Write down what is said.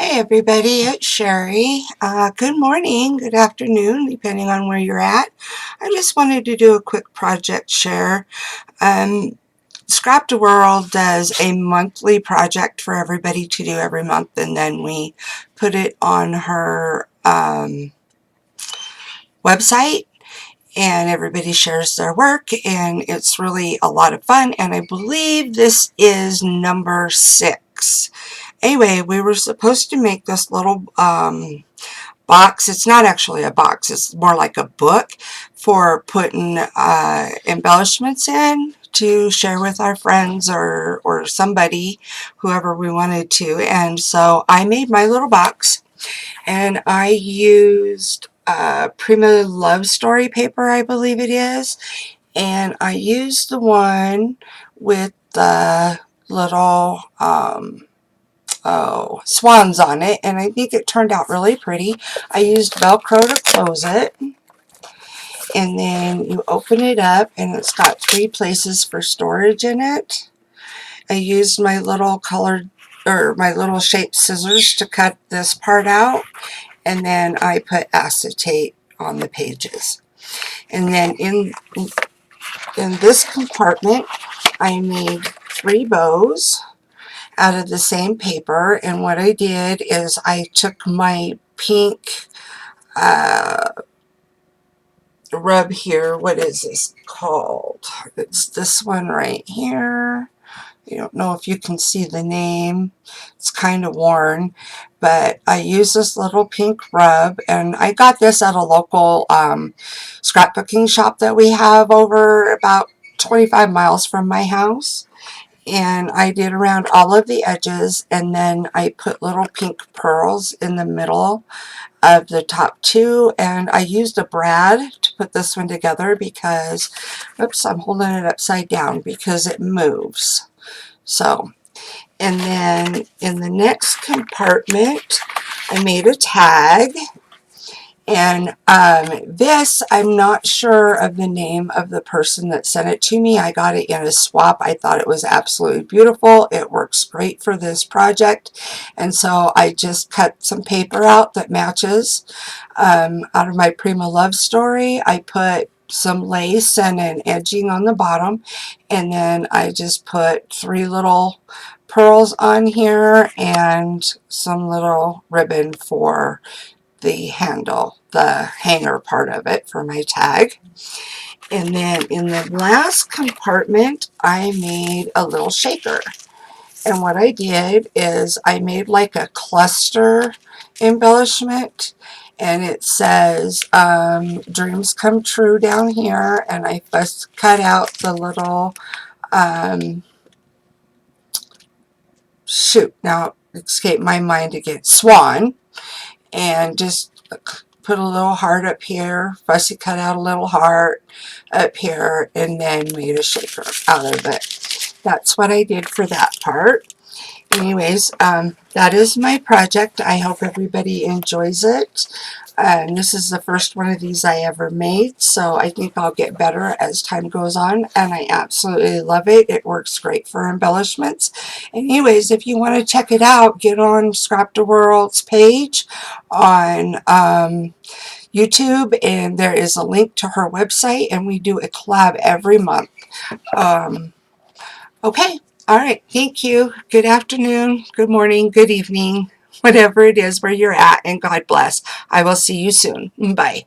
Hey everybody, it's Sherry. Good morning, good afternoon, depending on where you're at. I just wanted to do a quick project share. Scrapdaworld does a monthly project for everybody to do every month, and then we put it on her website, and everybody shares their work, and it's really a lot of fun, and I believe this is number 6. Anyway, we were supposed to make this little box. It's not actually a box. It's more like a book for putting embellishments in to share with our friends or somebody, whoever we wanted to. And so I made my little box, and I used Prima love story paper, I believe it is. And I used the one with the little swans on it, and I think it turned out really pretty. I used Velcro to close it, and then you open it up and it's got 3 places for storage in it. I used my little colored my little shaped scissors to cut this part out, and then I put acetate on the pages. And then in this compartment I made 3 bows out of the same paper, and what I did is I took my pink rub here. What is this called? It's this one right here. I don't know if you can see the name. It's kind of worn, but I use this little pink rub, and I got this at a local scrapbooking shop that we have over about 25 miles from my house. And I did around all of the edges, and then I put little pink pearls in the middle of the top 2, and I used a brad to put this one together because, oops, I'm holding it upside down because it moves. So, and then in the next compartment I made a tag. And this, I'm not sure of the name of the person that sent it to me. I got it in a swap. I thought it was absolutely beautiful. It works great for this project. And so I just cut some paper out that matches out of my Prima love story. I put some lace and an edging on the bottom. And then I just put 3 little pearls on here and some little ribbon for the handle, the hanger part of it for my tag. And then in the last compartment I made a little shaker, and what I did is I made like a cluster embellishment, and it says dreams come true down here, and I first cut out the little shoot, now escape my mind again, swan, and just put a little heart up here, fussy cut out a little heart up here, and then made a shaker out of it. That's what I did for that part. Anyways, that is my project. I hope everybody enjoys it. This is the first one of these I ever made, so I think I'll get better as time goes on, and I absolutely love it. It works great for embellishments. Anyways, if you want to check it out, get on Scrapdaworld's page on YouTube, and there is a link to her website, and we do a collab every month. Okay, all right, thank you. Good afternoon, good morning, good evening, whatever it is where you're at, and God bless. I will see you soon. Bye.